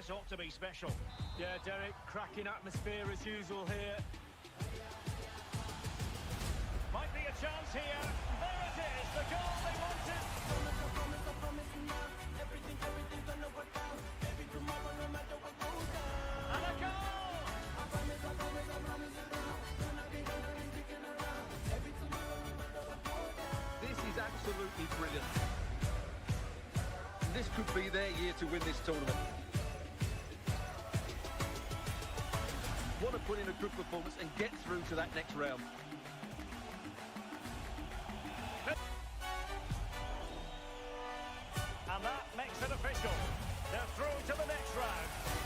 This ought to be special. Yeah, Derek, cracking atmosphere as usual here. Might be a chance here. There it is, the goal they wanted. And a goal! This is absolutely brilliant. This could be their year to win this tournament. Want to put in a good performance and get through to that next round. And that makes it official. They're through to the next round.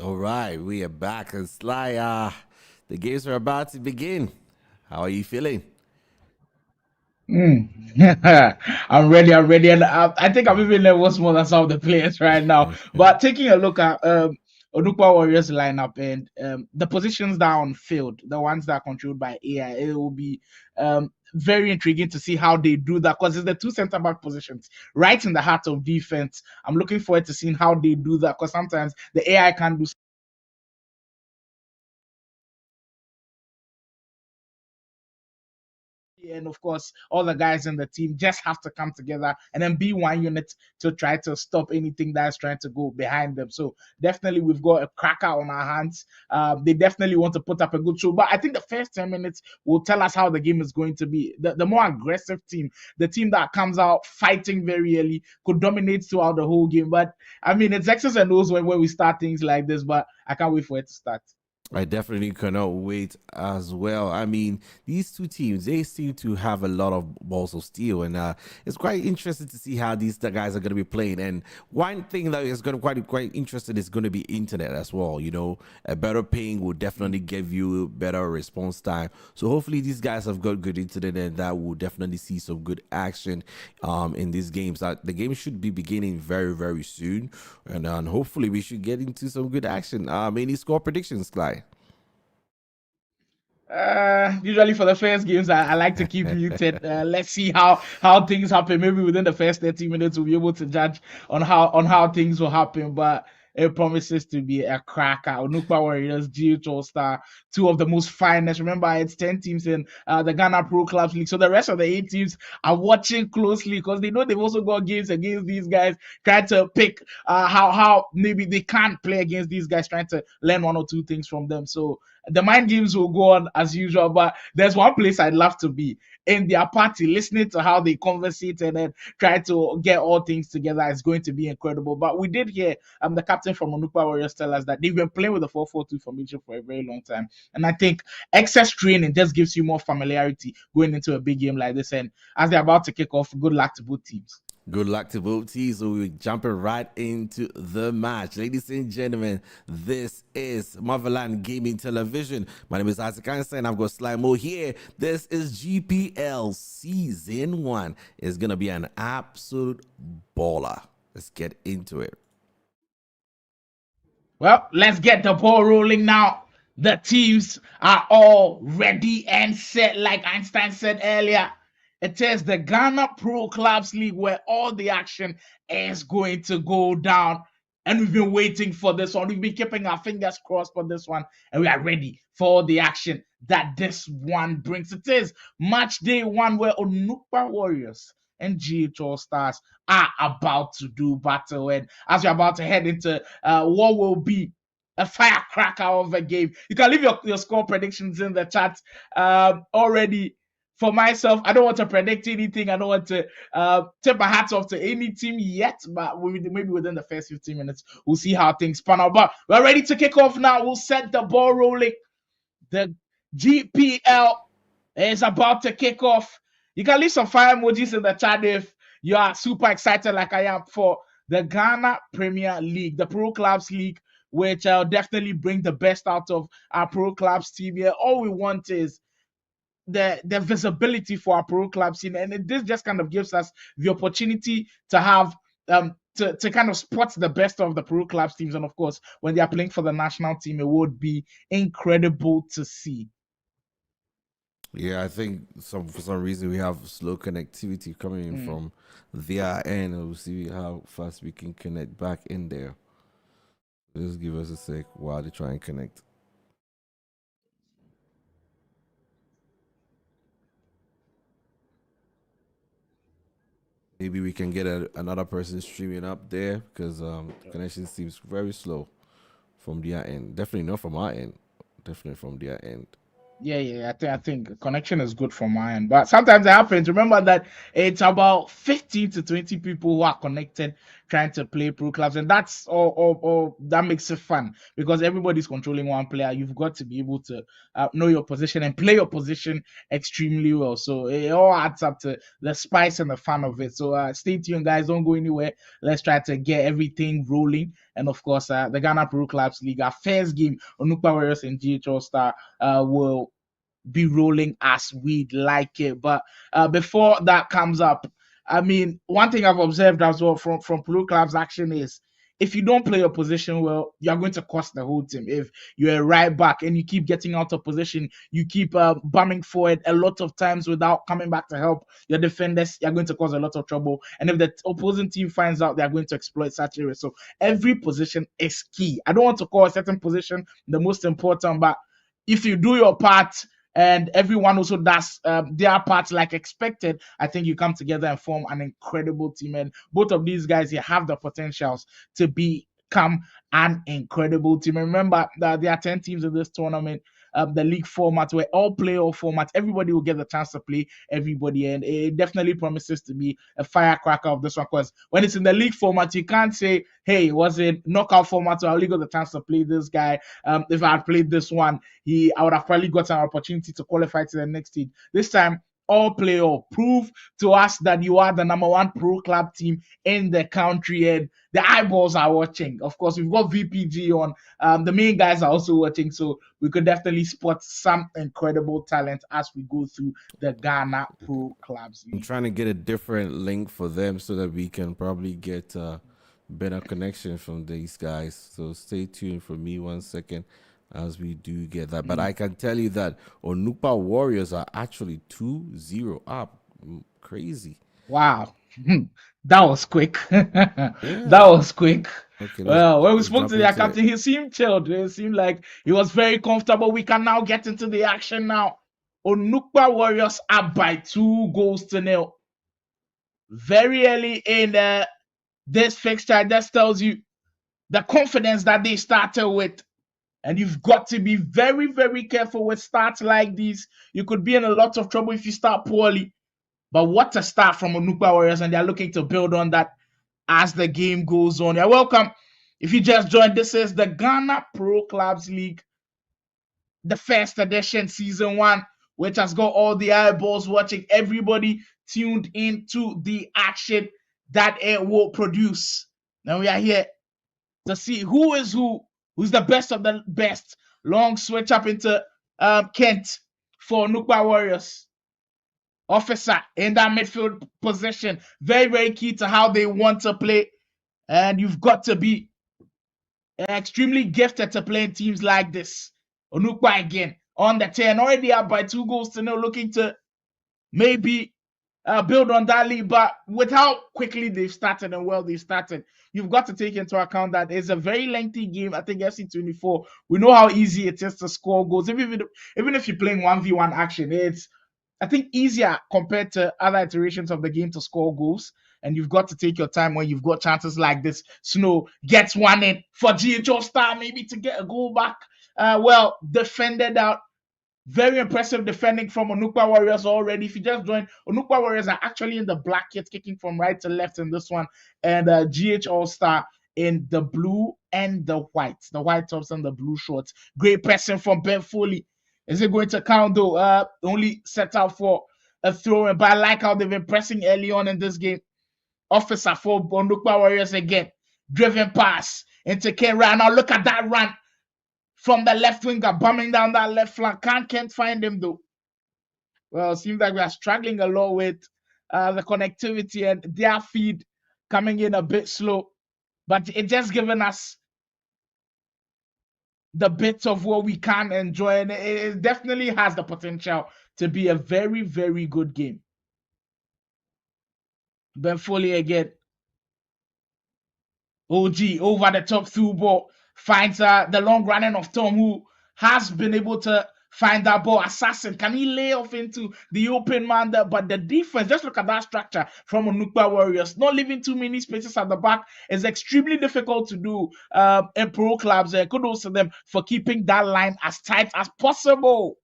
All right, we are back. It's like the games are about to begin. How are you feeling? Mm. I'm ready. I'm ready, and I think I'm even nervous more than some of the players right now. But taking a look at Onukpa Warriors lineup and the positions down field, the ones that are controlled by AI, it will be very intriguing to see how they do that because it's the two center back positions right in the heart of defense. I'm looking forward to seeing how they do that because sometimes the AI can do, and of course all the guys in the team just have to come together and then be one unit to try to stop anything that's trying to go behind them. So definitely we've got a cracker on our hands. They definitely want to put up a good show, but I think the first 10 minutes will tell us how the game is going to be. The more aggressive team, the team that comes out fighting very early, could dominate throughout the whole game. But I mean, it's X's and O's when we start things like this, but I can't wait for it to start. I definitely cannot wait as well. I mean, these two teams, they seem to have a lot of balls of steel, and it's quite interesting to see how these the guys are going to be playing. And one thing that is going to quite interesting is going to be internet as well. You know, a better ping will definitely give you better response time. So hopefully these guys have got good internet, and that will definitely see some good action in these games. The game should be beginning very soon, and hopefully we should get into some good action. Any score predictions, Clyde? Usually for the first games, I like to keep muted. Let's see how things happen. Maybe within the first 30 minutes, we'll be able to judge on how things will happen. But it promises to be a cracker. Onukpa Warriors, GH All-Star, two of the most finest. Remember, it's 10 teams in the Ghana Pro Clubs League. So the rest of the 8 teams are watching closely because they know they've also got games against these guys, trying to pick how maybe they can't play against these guys, trying to learn one or two things from them. So the mind games will go on as usual, but there's one place I'd love to be in their party, listening to how they conversate and then try to get all things together. Is going to be incredible. But we did hear the captain from Onukpa Warriors tell us that they've been playing with the 4-4-2 formation for a very long time. And I think excess training just gives you more familiarity going into a big game like this. And as they're about to kick off, good luck to both teams. Good luck to both teams. So we're jumping right into the match. Ladies and gentlemen, this is Motherland Gaming Television. My name is Isaac Einstein. I've got Slimo here. This is GPL Season 1. It's going to be an absolute baller. Let's get into it. Well, let's get the ball rolling now. The teams are all ready and set, like Einstein said earlier. It is the Ghana Pro Clubs League where all the action is going to go down. And we've been waiting for this one. We've been keeping our fingers crossed for this one. And we are ready for all the action that this one brings. It is match day 1 where Onukpa Warriors and GH All Stars are about to do battle. And as we're about to head into what will be a firecracker of a game, you can leave your score predictions in the chat already. For myself, I don't want to predict anything. I don't want to tip my hats off to any team yet, but maybe within the first 15 minutes, we'll see how things pan out. But we're ready to kick off now. We'll set the ball rolling. The GPL is about to kick off. You can leave some fire emojis in the chat if you are super excited like I am for the Ghana Premier League, the Pro Clubs League, which will definitely bring the best out of our Pro Clubs team here. All we want is the visibility for our Pro Club scene, and this just kind of gives us the opportunity to have to kind of spot the best of the Pro Clubs teams. And of course, when they are playing for the national team, it would be incredible to see. Yeah, I think for some reason we have slow connectivity coming in from their end. We'll see how fast we can connect back in there. Just give us a sec while they try and connect. Maybe we can get another person streaming up there because connection seems very slow from their end. Definitely not from our end. Definitely from their end. Yeah. I think connection is good from my end, but sometimes it happens. Remember that it's about 15 to 20 people who are connected trying to play pro clubs, and that's or that makes it fun because everybody's controlling one player. You've got to be able to know your position and play your position extremely well. So it all adds up to the spice and the fun of it. So stay tuned, guys. Don't go anywhere. Let's try to get everything rolling. And of course, the Ghana Pro Clubs League, our first game, Onukpa Warriors and GH Allstar will be rolling as we'd like it. But before that comes up, I mean, one thing I've observed as well from Pro Clubs action is if you don't play your position well, you're going to cost the whole team. If you're a right back and you keep getting out of position, you keep bumming forward a lot of times without coming back to help your defenders, you're going to cause a lot of trouble. And if the opposing team finds out, they're going to exploit such areas. So every position is key. I don't want to call a certain position the most important, but if you do your part, and everyone also does their parts like expected, I think you come together and form an incredible team. And both of these guys here have the potentials to become an incredible team. And remember that there are 10 teams in this tournament. The league format where all playoff format, everybody will get the chance to play everybody, and it definitely promises to be a firecracker of this one. Because when it's in the league format, you can't say, "Hey, was it knockout format? So I only got the chance to play this guy. If I had played this one, I would have probably got an opportunity to qualify to the next team." This time, all playoff. Prove to us that you are the number one pro club team in the country, and the eyeballs are watching. Of course, we've got VPG on. The main guys are also watching, so we could definitely spot some incredible talent as we go through the Ghana Pro Clubs League. I'm trying to get a different link for them so that we can probably get better connection from these guys. So stay tuned for me 1 second as we do get that. But I can tell you that Onukpa Warriors are actually 2-0 up. Crazy. Wow. That was quick. That was quick. Okay, well, when we spoke to their captain, he seemed chilled. It seemed like he was very comfortable. We can now get into the action now. Onukpa Warriors up by 2-0. Very early in this fixture, that tells you the confidence that they started with. And you've got to be very, very careful with starts like these. You could be in a lot of trouble if you start poorly. But what a start from Onukpa Warriors, and they're looking to build on that as the game goes on. You're welcome. If you just joined, this is the Ghana Pro Clubs League, the first edition, season 1, which has got all the eyeballs watching, everybody tuned into the action that it will produce. Now we are here to see who is who's the best of the best. Long switch up into Kent for Onukpa Warriors. Officer in that midfield position. Very, very key to how they want to play. And you've got to be extremely gifted to play in teams like this. Onukpa again on the 10. Already up by 2-0, looking to maybe build on that lead. But with how quickly they've started and well they've started, you've got to take into account that it's a very lengthy game. I think FC24, we know how easy it is to score goals. Even if you're playing 1v1 action, it's, I think, easier compared to other iterations of the game to score goals. And you've got to take your time when you've got chances like this. Snow gets one in for GH Allstar, maybe to get a goal back. Well, defended out. Very impressive defending from Onukpa Warriors already. If you just joined, Onukpa Warriors are actually in the black kit, kicking from right to left in this one. And GH Allstar in the blue and the white. The white tops and the blue shorts. Great pressing from Ben Foley. Is it going to count though? Only set out for a throw in, but I like how they've been pressing early on in this game. Officer for Onukpa Warriors again. Driven pass into Ken Ryan. Now look at that run from the left winger, bumming down that left flank. Can't find him though. Well, it seems like we are struggling a lot with the connectivity and their feed coming in a bit slow. But it's just given us the bits of what we can enjoy, and it definitely has the potential to be a very, very good game. Ben Foley again. OG over the top through ball. Finds the long running of Tom, who has been able to find that ball. Assassin, can he lay off into the open man there? But the defense, just look at that structure from Onukpa Warriors. Not leaving too many spaces at the back is extremely difficult to do in pro clubs. Kudos to them for keeping that line as tight as possible.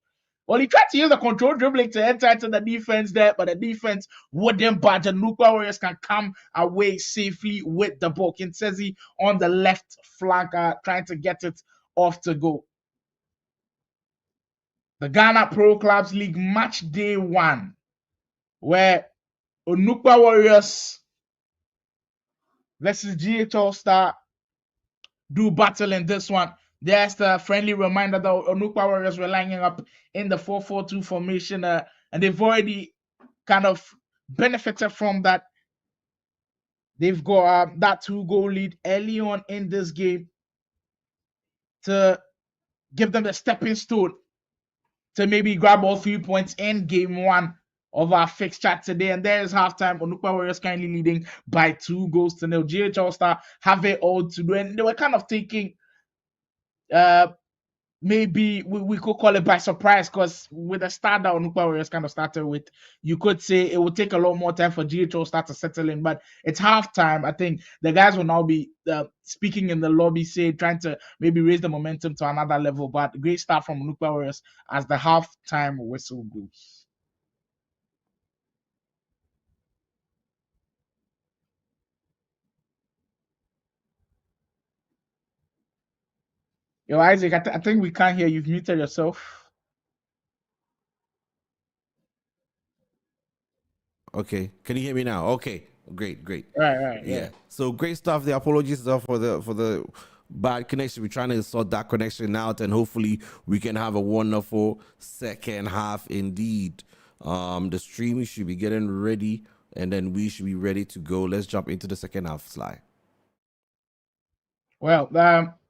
Well, he tried to use the control dribbling to enter into the defense there, but the defense wouldn't budge. And Onukpa Warriors can come away safely with the ball. Kinsezi on the left flank, trying to get it off to go. The Ghana Pro Clubs League match day 1, where Onukpa Warriors versus GH Allstar do battle in this one. There's the friendly reminder that Onukpa Warriors were lining up in the 4-4-2 formation, and they've already kind of benefited from that. They've got that 2-goal lead early on in this game to give them the stepping stone to maybe grab all 3 points in game 1 of our fixture today. And there is halftime. Onukpa Warriors currently leading by 2-0. GH Allstar have it all to do. And they were kind of taking, maybe we could call it by surprise, because with the start that Onukpa Warriors kind of started with, you could say it would take a lot more time for GH Allstar to settle in. But it's halftime. I think the guys will now be speaking in the lobby, trying to maybe raise the momentum to another level. But great start from Onukpa Warriors as the halftime whistle goes. Yo, Isaac, I think we can't hear you. You've muted yourself. Okay, can you hear me now? Okay, great. Right. Yeah. So great stuff. The apologies for the bad connection. We're trying to sort that connection out, and hopefully we can have a wonderful second half indeed. The stream should be getting ready, and then we should be ready to go. Let's jump into the second half, Sly. Well,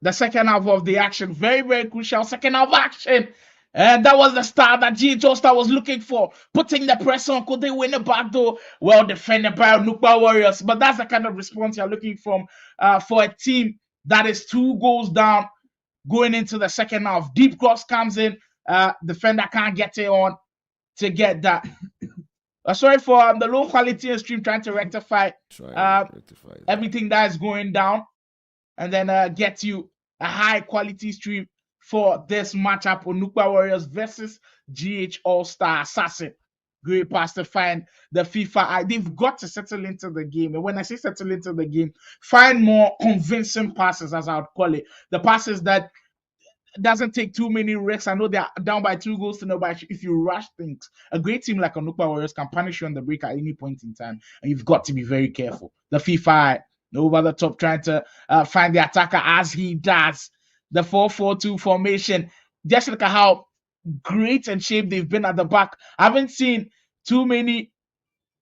the second half of the action, very, very crucial second half action. And that was the start that GH Allstar was looking for. Putting the press on. Could they win it back though? Well defended by Onukpa Warriors. But that's the kind of response you're looking for a team that is 2 goals down going into the second half. Deep cross comes in. Defender can't get it on to get that. Sorry for the low quality in stream, trying to rectify everything that is going down. And then get you a high quality stream for this matchup. Onukpa Warriors versus GH Allstar Assassin. Great pass to find the FIFA. They've got to settle into the game. And when I say settle into the game, find more convincing passes, as I would call it. The passes that doesn't take too many risks. I know they're down by 2-0, but if you rush things, a great team like Onukpa Warriors can punish you on the break at any point in time. And you've got to be very careful. The FIFA over the top, trying to find the attacker as he does. The 4-4-2 formation. Just look at how great and shape they've been at the back. I haven't seen too many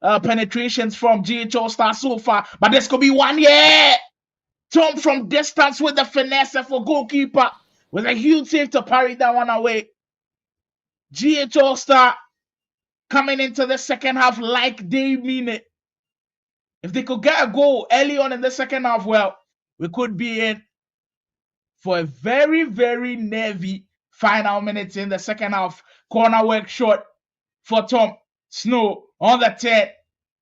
penetrations from GH Allstar so far, but this could be one. Yeah! Tom from distance with the finesse for goalkeeper with a huge save to parry that one away. GH Allstar coming into the second half like they mean it. If they could get a goal early on in the second half, well, we could be in for a very, very nervy final minutes in the second half. Corner work shot for Tom Snow on the 10.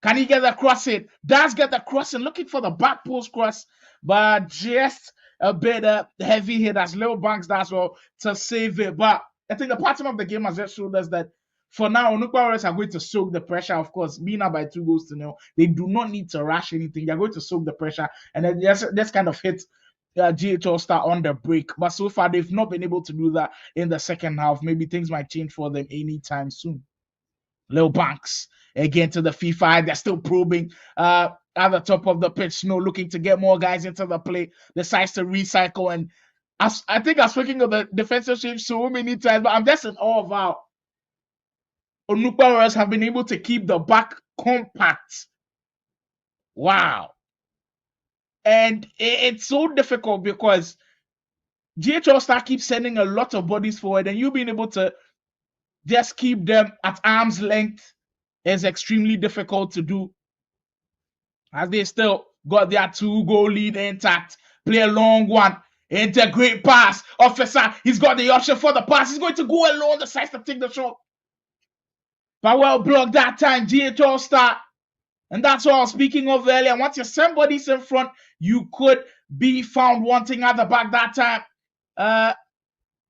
Can he get the crossing? Does get the crossing, looking for the back post cross, but just a bit heavy hit as Lil Banks does well to save it. But I think the pattern of the game has just showed us that for now, Onukpa Warriors are going to soak the pressure. Of course, being up by 2-0, they do not need to rush anything. They're going to soak the pressure and then just kind of hit GH Allstar on the break. But so far, they've not been able to do that in the second half. Maybe things might change for them anytime soon. Lil Banks again to the FIFA. They're still probing at the top of the pitch. Snow looking to get more guys into the play. Decides to recycle. And I think I'm speaking of the defensive shape so many times, but I'm just in awe of how Onukpa Warriors have been able to keep the back compact. Wow. And it's so difficult because GH Allstar keeps sending a lot of bodies forward, and you being able to just keep them at arm's length is extremely difficult to do. As they still got their 2-goal lead intact. Play a long one. Into a great pass. Officer, he's got the option for the pass. He's going to go alone, decides to take the shot. But well blocked that time, GH Allstar. And that's what I was speaking of earlier. Once you send bodies in front, you could be found wanting at the back that time.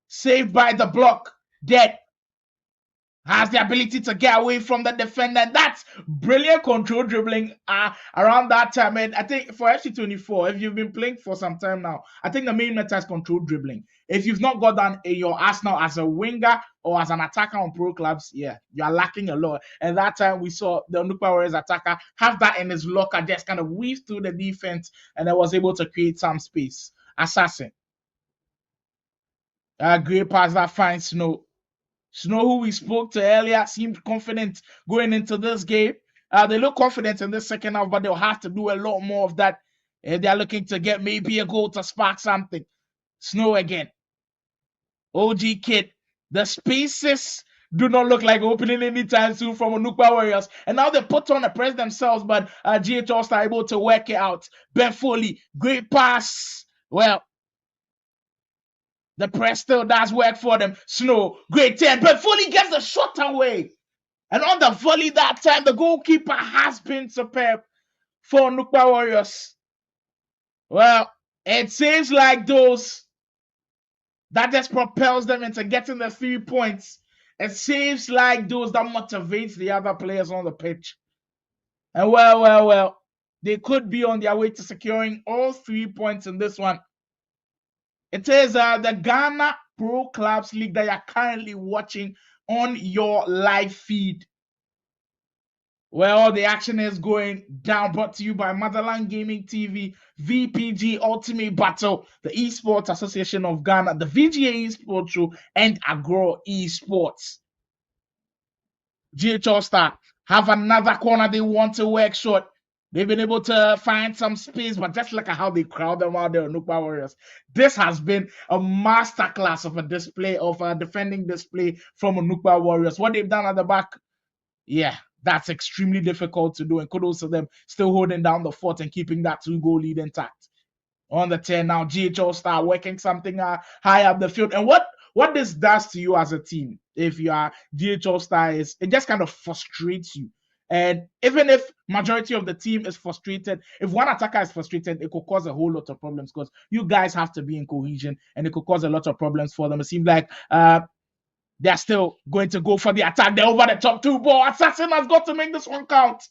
Saved by the block. Dead. has the ability to get away from the defender. That's brilliant control dribbling around that time. And I think for FC24, if you've been playing for some time now, I think the main meta is control dribbling. If you've not got that in your arsenal as a winger or as an attacker on pro clubs, yeah, you are lacking a lot. And that time we saw the Onukpa Warriors attacker have that in his locker, just kind of weave through the defense, and I was able to create some space. Assassin. Great pass that finds Snow. Snow, who we spoke to earlier, seemed confident going into this game. They look confident in this second half, but they'll have to do a lot more of that. They're looking to get maybe a goal to spark something. Snow again. OG Kid. The spaces do not look like opening anytime soon from Onukpa Warriors. And now they put on the press themselves, but GH Allstar able to work it out. Ben Foley, great pass. Well, the press still does work for them. Snow, great 10. But Foley gets the shot away. And on the volley that time, the goalkeeper has been superb for Onukpa Warriors. Well, it seems like those that just propels them into getting the 3 points. It seems like those that motivates the other players on the pitch. And well, they could be on their way to securing all 3 points in this one. It is the Ghana Pro Clubs League that you're currently watching on your live feed. Well, the action is going down, brought to you by Motherland Gaming TV, VPG Ultimate Battle, the Esports Association of Ghana, the VGA Esports Show, and Agro Esports. GH Allstar have another corner they want to work short. They've been able to find some space, but just look at how they crowd them out there, Onukpa Warriors. This has been a masterclass of a display, of a defending display from Onukpa Warriors. What they've done at the back, yeah, that's extremely difficult to do. And kudos to them still holding down the fort and keeping that 2-goal lead intact. On the 10 now, GH Allstar working something high up the field. And what this does to you as a team, if you are GH Allstar, is it just kind of frustrates you. And even if majority of the team is frustrated, if one attacker is frustrated, it could cause a whole lot of problems because you guys have to be in cohesion and it could cause a lot of problems for them. It seems like they're still going to go for the attack. They're over the top 2 ball. Assassin has got to make this one count.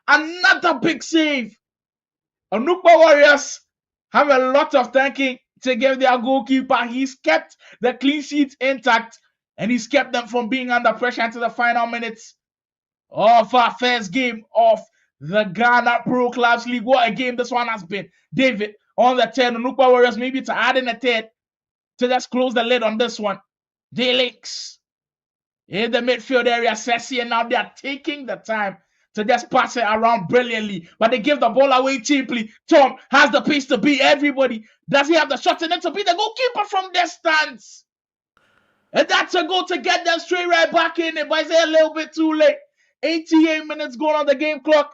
Another big save. Onukpa Warriors have a lot of thanking to give their goalkeeper. He's kept the clean sheet intact and he's kept them from being under pressure until the final minutes of our first game of the Ghana Pro Clubs League. What a game this one has been. David on the 10. Onukpa Warriors maybe to add in a 10 to just close the lid on this one. D-Links in the midfield area. Sessi, and now they are taking the time to just pass it around brilliantly. But they give the ball away cheaply. Tom has the pace to beat everybody. Does he have the shot in it to beat the goalkeeper from distance? And that's a goal to get them straight right back in it. But it's a little bit too late. 88 minutes going on the game clock.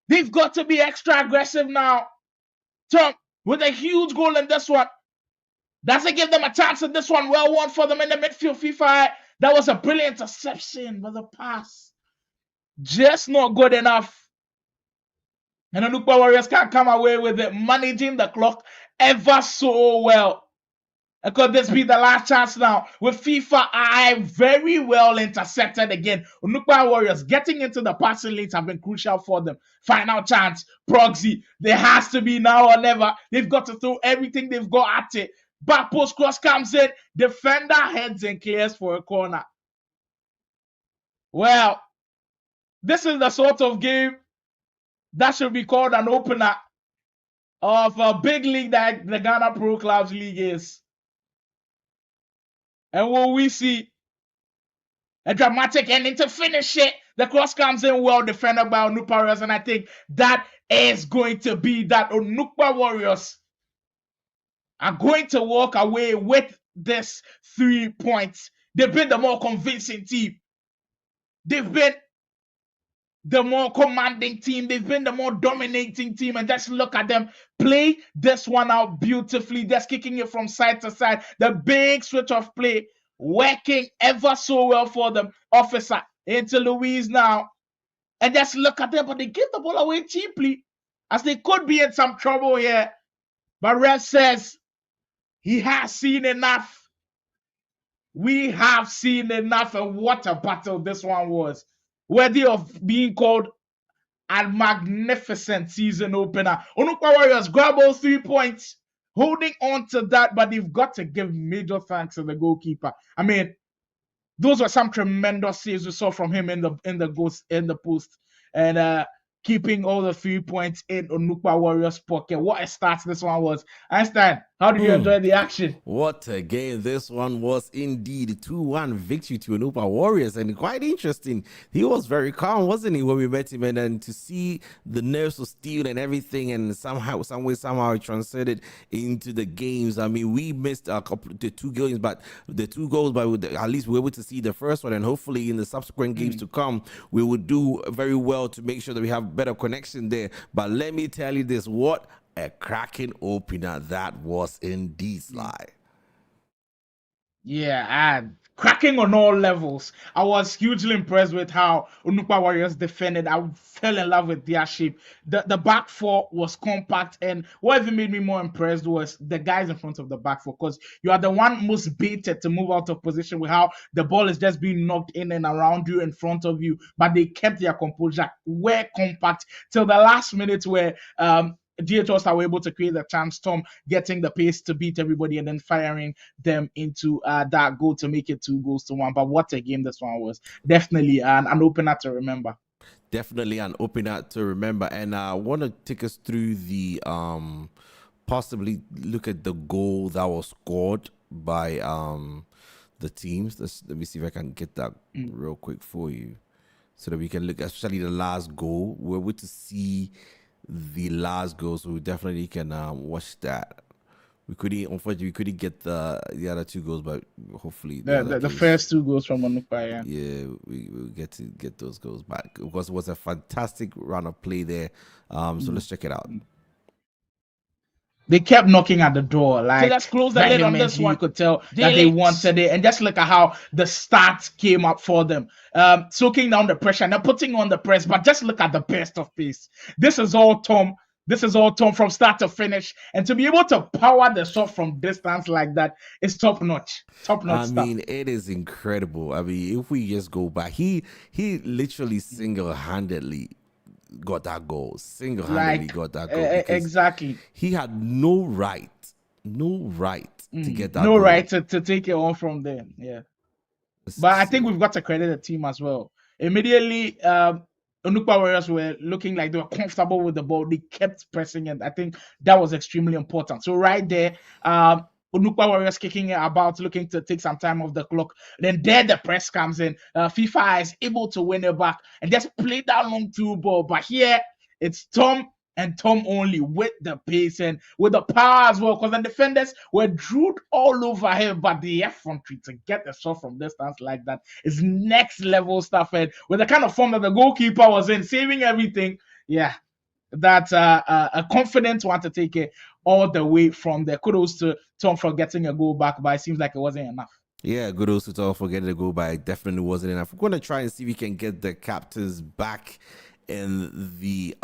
They've got to be extra aggressive now. Tom with a huge goal in this one. Does it give them a chance in this one? Well won for them in the midfield. FIFA, that was a brilliant interception, but the pass just not good enough. And the Onukpa Warriors can't come away with it, managing the clock ever so well. And could this be the last chance now? With FIFA I very well intercepted again. Onukpa Warriors getting into the passing lanes have been crucial for them. Final chance, Proxy. There has to be now or never. They've got to throw everything they've got at it. Back post cross comes in. Defender heads and clears for a corner. Well, this is the sort of game that should be called an opener of a big league that the Ghana Pro Clubs League is. And will we see a dramatic ending to finish it? The cross comes in well defended by Onukpa Warriors, and I think that is going to be that Onukpa Warriors are going to walk away with this 3 points. They've been the more convincing team. They've been the more commanding team. They've been the more dominating team. And just look at them play this one out beautifully. Just kicking it from side to side. The big switch of play working ever so well for them. Officer into Louise now. And just look at them. But they give the ball away cheaply, as they could be in some trouble here. But Ref says he has seen enough. We have seen enough, and what a battle this one was. Worthy of being called a magnificent season opener. Onukpa Warriors grab all 3 points, holding on to that, but you've got to give major thanks to the goalkeeper. I mean, those were some tremendous saves we saw from him in the post, and keeping all the 3 points in Onukpa Warriors' pocket. What a start this one was. Einstein, how did you enjoy the action? What a game this one was indeed. 2-1 victory to Onukpa Warriors, and quite interesting. He was very calm, wasn't he, when we met him, and then to see the nerves of steel and everything, and somehow it translated into the games. I mean, we missed the 2 games, but at least we were able to see the first one, and hopefully in the subsequent games to come, we would do very well to make sure that we have better connection there. But let me tell you this, what a cracking opener that was indeed, Sly. Yeah, and cracking on all levels. I was hugely impressed with how Onukpa Warriors defended. I fell in love with their shape. The back four was compact, and what even made me more impressed was the guys in front of the back four, because you are the one most baited to move out of position with how the ball is just being knocked in and around you, in front of you, but they kept their composure, were compact till the last minute where DH Allstar were able to create a chance, Tom getting the pace to beat everybody and then firing them into that goal to make it 2-1. But what a game this one was. Definitely an opener to remember. Definitely an opener to remember. And I want to take us through the possibly look at the goal that was scored by the teams. Let me see if I can get that real quick for you, so that we can look, especially the last goal. We're able to see the last goal, so we definitely can watch that. Unfortunately, we couldn't get the other 2 goals, but hopefully the first 2 goals from Onukpa. Yeah, we will get those goals back, because it was a fantastic run of play there. So let's check it out. They kept knocking at the door, like, so let's close the lid on this one. You could tell that they wanted it, and just look at how the start came up for them, soaking down the pressure and then putting on the press. But just look at the burst of pace. This is all Tom from start to finish, and to be able to power the shot from distance like that is top notch. I mean, it is incredible. I mean, if we just go back, he literally single-handedly got that goal. Got that goal. Exactly. He had no right to get that. No goal. right to take it on from there. Yeah. But I think we've got to credit the team as well. Immediately, Onukpa Warriors were looking like they were comfortable with the ball. They kept pressing, and I think that was extremely important. So right there, Onukpa Warriors kicking it about, looking to take some time off the clock. Then there the press comes in. FIFA is able to win it back and just play that long through ball. But here, it's Tom and Tom only with the pace and with the power as well, because the defenders were drilled all over him. But the effrontery to get the shot from distance like that is next level stuff. And with the kind of form that the goalkeeper was in, saving everything, yeah, that's a confident one to take it all the way from there. Kudos to Tom for getting a goal back, but it seems like it wasn't enough. Yeah, kudos to Tom for getting a goal back. It definitely wasn't enough. We're going to try and see if we can get the captains back in the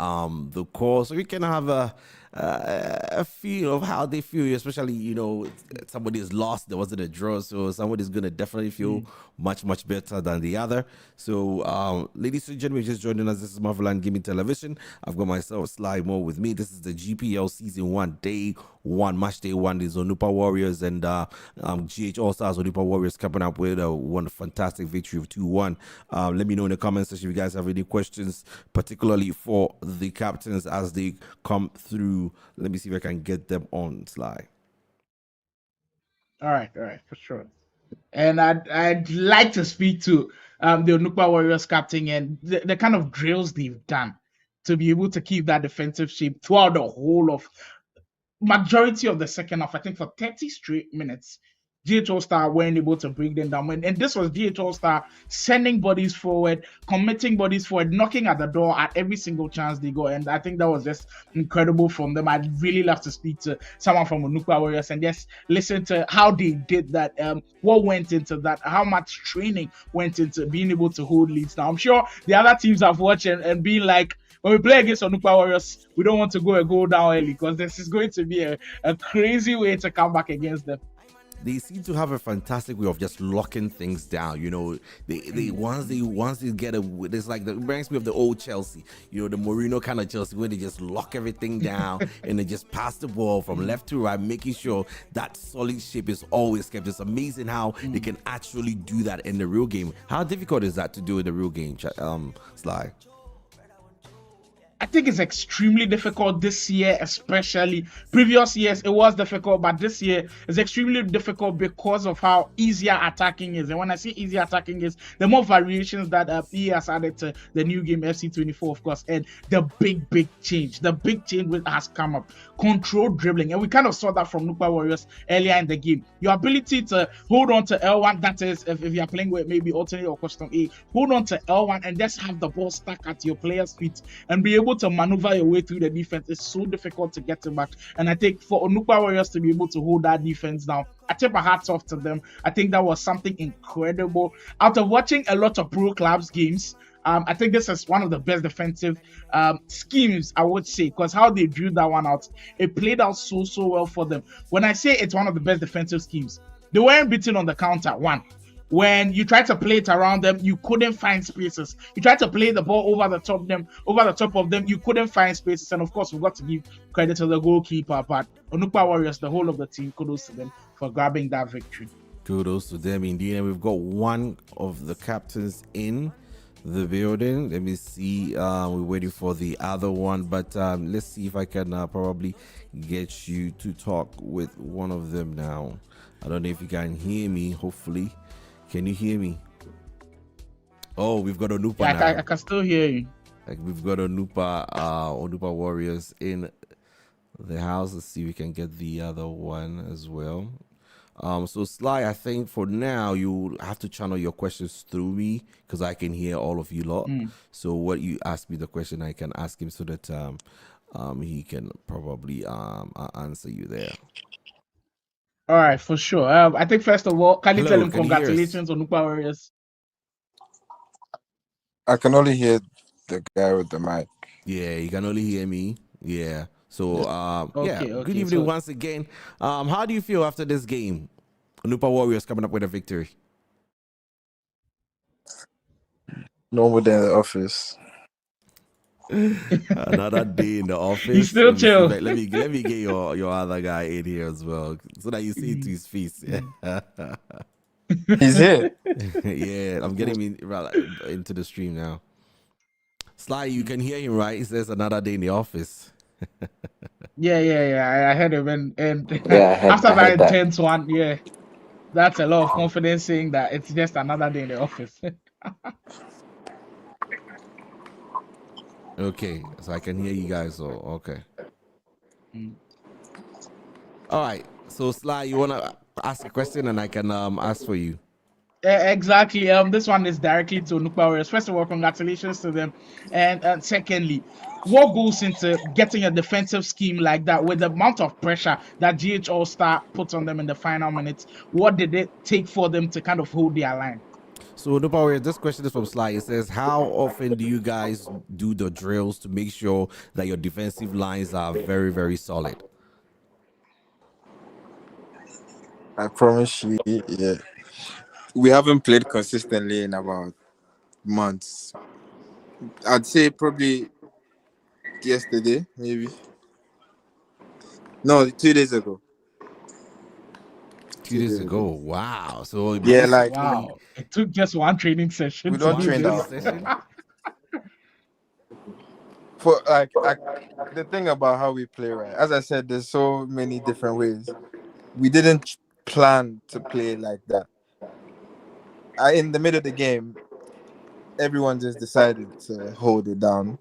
call, so we can have a feel of how they feel, especially, you know, somebody is lost, there wasn't a draw, so somebody's gonna definitely feel much better than the other. So ladies and gentlemen, just joining us, this is Marveland Gaming Television. I've got myself Sly Moore with me. This is the GPL season 1, day 1, match day 1. Is Onukpa Warriors and GH All-Stars Onukpa Warriors coming up with one fantastic victory of 2-1. Let me know in the comment section if you guys have any questions, particularly for the captains as they come through. Let me see if I can get them on, Sly. All right, for sure. And I'd like to speak to the Onukpa Warriors captain and the kind of drills they've done to be able to keep that defensive shape throughout the whole of majority of the second half. I think for 30 straight minutes, DH Allstar weren't able to bring them down. And this was DH Allstar sending bodies forward, committing bodies forward, knocking at the door at every single chance they got. And I think that was just incredible from them. I'd really love to speak to someone from Onukpa Warriors and just listen to how they did that, what went into that, how much training went into being able to hold leads. Now, I'm sure the other teams have watched and been like, when we play against Onukpa Warriors, we don't want to go down early because this is going to be a crazy way to come back against them. they seem to have a fantastic way of just locking things down. You know, they once they get it's like it reminds me of the old Chelsea. You know, the Mourinho kind of Chelsea where they just lock everything down and they just pass the ball from left to right, making sure that solid shape is always kept. It's amazing how they can actually do that in the real game. How difficult is that to do in the real game, Sly? I think it's extremely difficult this year, especially. Previous years it was difficult, but this year it's extremely difficult because of how easier attacking is. And when I say easier attacking is, the more variations that EA has added to the new game FC24, of course, and the big change has come up. Control dribbling, and we kind of saw that from Onukpa Warriors earlier in the game. Your ability to hold on to L1, that is, if you're playing with maybe alternate or custom A, hold on to L1 and just have the ball stuck at your player's feet and be able to maneuver your way through the defense. Is so difficult to get it back. And I think for Onukpa Warriors to be able to hold that defense down, I tip my hats off to them. I think that was something incredible. After watching a lot of pro clubs games, I think this is one of the best defensive schemes, I would say, because how they drew that one out, it played out so well for them. When I say it's one of the best defensive schemes, they weren't beaten on the counter. One, when you try to play it around them, you couldn't find spaces. You tried to play the ball over the top of them, you couldn't find spaces. And of course, we've got to give credit to the goalkeeper. But Onukpa Warriors, the whole of the team, kudos to them for grabbing that victory. Kudos to them indeed. And we've got one of the captains in the building. Let me see. We're waiting for the other one, but let's see if I can probably get you to talk with one of them now. I don't know if you can hear me. Hopefully, can you hear me? Oh, we've got Onukpa now. I can still hear you. Like we've got Onukpa Warriors in the house. Let's see if we can get the other one as well. So Sly, I think for now you have to channel your questions through me because I can hear all of you lot. So what you ask me the question, I can ask him so that he can probably answer you there. All right, for sure. I think first of all, can you tell him can you hear us? congratulations on Onukpa Warriors? I can only hear the guy with the mic. Yeah, you can only hear me. Yeah. So Okay, good evening once again. How do you feel after this game? Onukpa Warriors coming up with a victory. Normal day in the office. Another day in the office. You still chill. Let me get your other guy in here as well, so that you see it to his face. Yeah. He's here. Yeah, I'm getting into the stream now. Sly, you can hear him, right? He says another day in the office. Yeah. I heard him, and Yeah, after that intense one, yeah, that's a lot of confidence saying that it's just another day in the office. Okay, so I can hear you guys. So okay. All right. So Sly, you wanna ask a question, and I can ask for you. Exactly. This one is directly to Onukpa Warriors. First of all, congratulations to them, and secondly, what goes into getting a defensive scheme like that with the amount of pressure that GH Allstar puts on them in the final minutes? What did it take for them to kind of hold their line? So Onukpa Warriors, this question is from Sly. It says, how often do you guys do the drills to make sure that your defensive lines are very, very solid? I promise you, yeah. We haven't played consistently in about months. I'd say probably yesterday, maybe. No, 2 days ago. 2 days ago. Wow. So Yeah, like Wow, it took just one training session. we don't to do train this. that. For like the thing about how we play, right? As I said, there's so many different ways. We didn't plan to play like that. In the middle of the game, everyone just decided to hold it down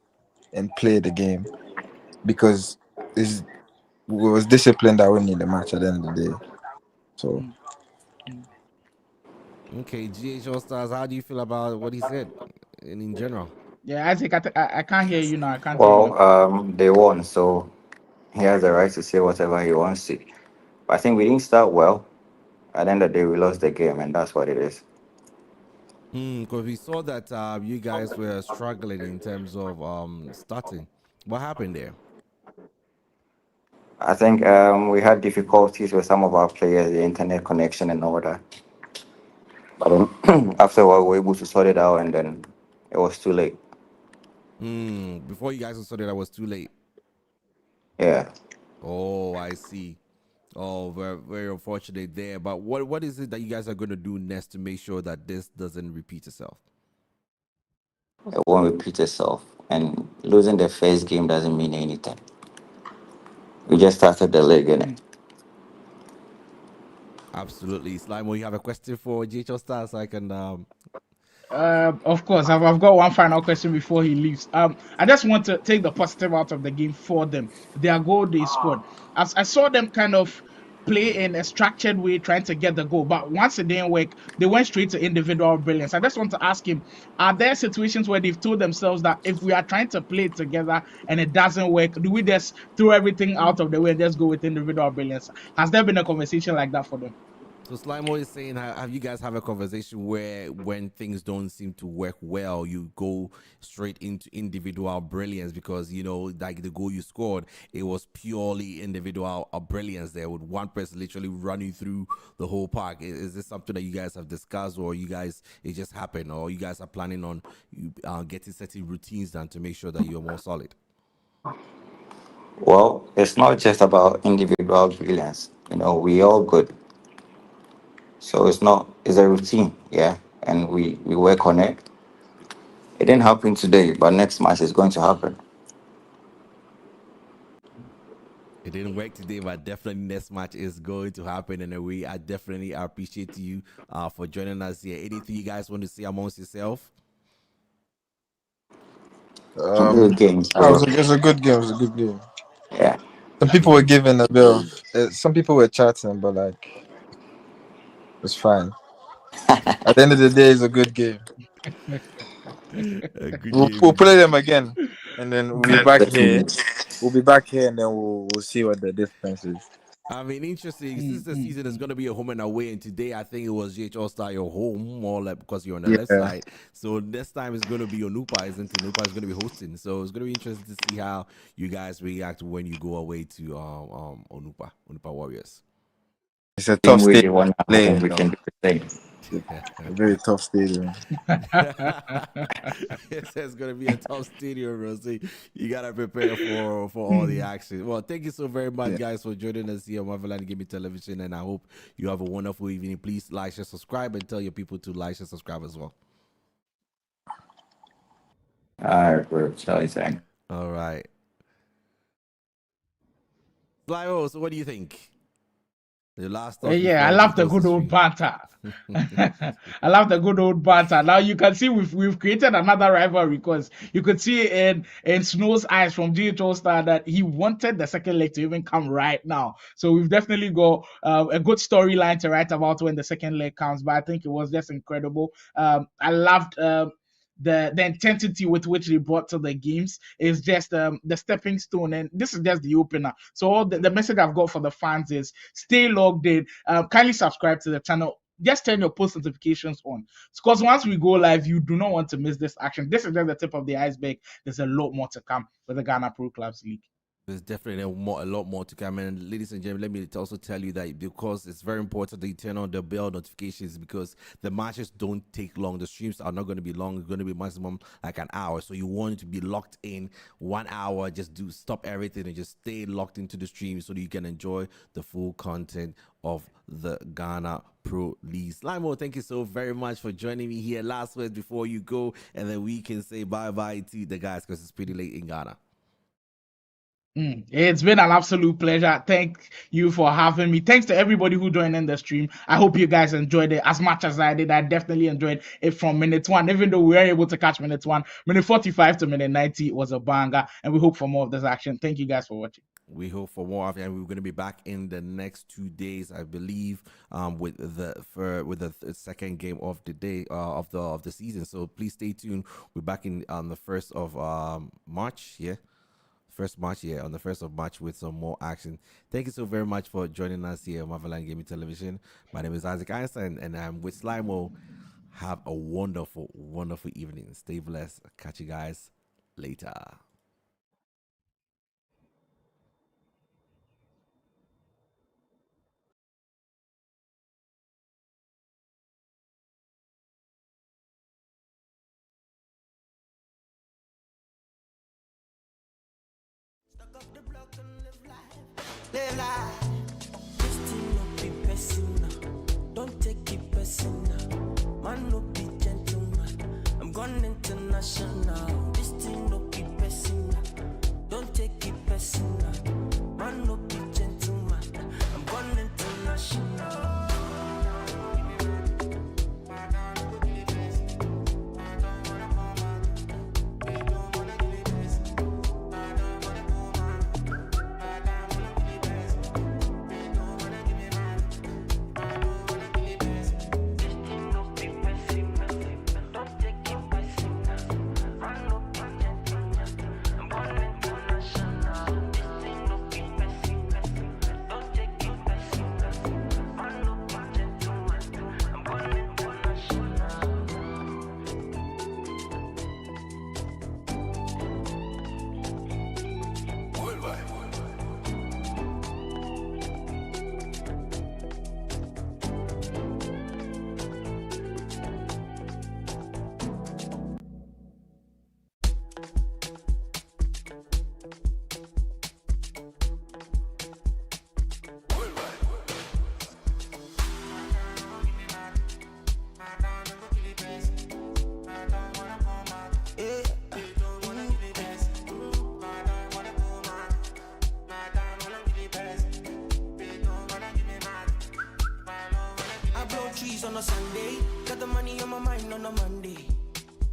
and play the game because it was discipline that winning the match at the end of the day. So okay, GH All Stars, how do you feel about what he said in general? Yeah, Isaac, I can't hear you now. I can't hear you. Well, they won, so he has the right to say whatever he wants to. But I think we didn't start well. At the end of the day, we lost the game, and that's what it is. Because we saw that you guys were struggling in terms of starting. What happened there? I think we had difficulties with some of our players, the internet connection and all that. But then after a while, we were able to sort it out, and then it was too late. Before you guys saw that, I was too late. Yeah. Oh, I see. Oh, very, very unfortunate there. But what is it that you guys are going to do next to make sure that this doesn't repeat itself? It won't repeat itself. And losing the first game doesn't mean anything. We just started the league in it. Absolutely. Slimo, you have a question for GHL Star so I can Of course, I've got one final question before he leaves. I just want to take the positive out of the game for them. Their goal they scored. As I saw them kind of play in a structured way, trying to get the goal, but once it didn't work, they went straight to individual brilliance. I just want to ask him: are there situations where they've told themselves that if we are trying to play together and it doesn't work, do we just throw everything out of the way and just go with individual brilliance? Has there been a conversation like that for them? So Slimo is saying, have you guys have a conversation where when things don't seem to work well, you go straight into individual brilliance because like the goal you scored, it was purely individual brilliance there with one person literally running through the whole park. Is this something that you guys have discussed, or you guys it just happened, or you guys are planning on getting certain routines done to make sure that you're more solid? Well, it's not just about individual brilliance. We all good. So it's a routine, yeah. And we work on it. It didn't happen today, but next match is going to happen. It didn't work today, but definitely next match is going to happen. And I definitely appreciate you for joining us here. Anything you guys want to say amongst yourself? Good games, No, bro. it was a good game. It was a good game. Yeah. Some people were giving a bit of. Some people were chatting, but like it's fine. At the end of the day, it's a good game. A good We'll game. play them again, and then we'll be back The here. team. We'll be back here, and then we'll see what the difference is. I mean, interesting. Since the season is going to be a home and away, and today I think it was GH All Star your home, more like because you're on the left Yeah. side. So next time it's going to be Onukpa, isn't it? Onukpa is going to be hosting. So it's going to be interesting to see how you guys react when you go away to Onukpa Warriors. It's a Same tough way state they to won at play home, in, we though. can do the same. A very tough stadium. It's going to be a tough stadium, Rosie. You got to prepare for all the action. Well, thank you so very much, guys, for joining us here on Motherland Gaming Television, and I hope you have a wonderful evening. Please like, share, subscribe, and tell your people to like, share, subscribe as well. All right, bro. Shall I All right. Slimo, so what do you think? The last thoughts Yeah, I before we love the close the good old stream. banter. I love the good old banter. Now you can see we've created another rivalry because you could see in Snow's eyes from GHO Star that he wanted the second leg to even come right now. So we've definitely got a good storyline to write about when the second leg comes. But I think it was just incredible. I loved. The intensity with which they brought to the games is just the stepping stone, and this is just the opener. So all the message I've got for the fans is stay logged in, kindly subscribe to the channel, just turn your post notifications on, because once we go live you do not want to miss this action. This is just the tip of the iceberg. There's a lot more to come with the Ghana Pro Clubs League. There's definitely a lot more to come. And ladies and gentlemen, let me also tell you that because it's very important that you turn on the bell notifications, because the matches don't take long. The streams are not going to be long. It's going to be maximum like an hour. So you want to be locked in 1 hour. Just stop everything and just stay locked into the stream so that you can enjoy the full content of the Ghana Pro League. Slimo, thank you so very much for joining me here. Last words before you go, and then we can say bye-bye to the guys because it's pretty late in Ghana. It's been an absolute pleasure. Thank you for having me. Thanks to everybody who joined in the stream. I hope you guys enjoyed it as much as I did. I definitely enjoyed it from minute one, even though we were able to catch minute one. Minute 45 to minute 90 was a banger, and we hope for more of this action. Thank you guys for watching. We hope for more of it, and we're going to be back in the next 2 days, I believe, with the second game of the day of the season. So please stay tuned. We're back in on the 1st of March. Yeah. On the 1st of March with some more action. Thank you so very much for joining us here on Motherland Gaming Television. My name is Isaac Einstein, and I'm with Slimo. Have a wonderful, wonderful evening. Stay blessed. Catch you guys later. Live life. This thing no be personal. Don't take it personal. Man no be gentleman. I'm gone international. This thing no be personal. Don't take it personal. Man no be gentleman. I'm gone international. On a Sunday, got the money on my mind on a Monday.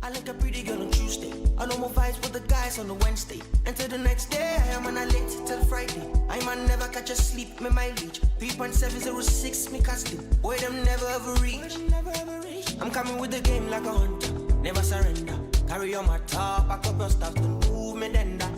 I like a pretty girl on Tuesday. I know more vibes with the guys on the Wednesday. Until the next day, I am on a late till Friday. I man never catch a sleep, me mileage 3.706, me casting. Boy, them never ever reach. I'm coming with the game like a hunter, never surrender. Carry on my top, pack up your stuff, don't move me then that.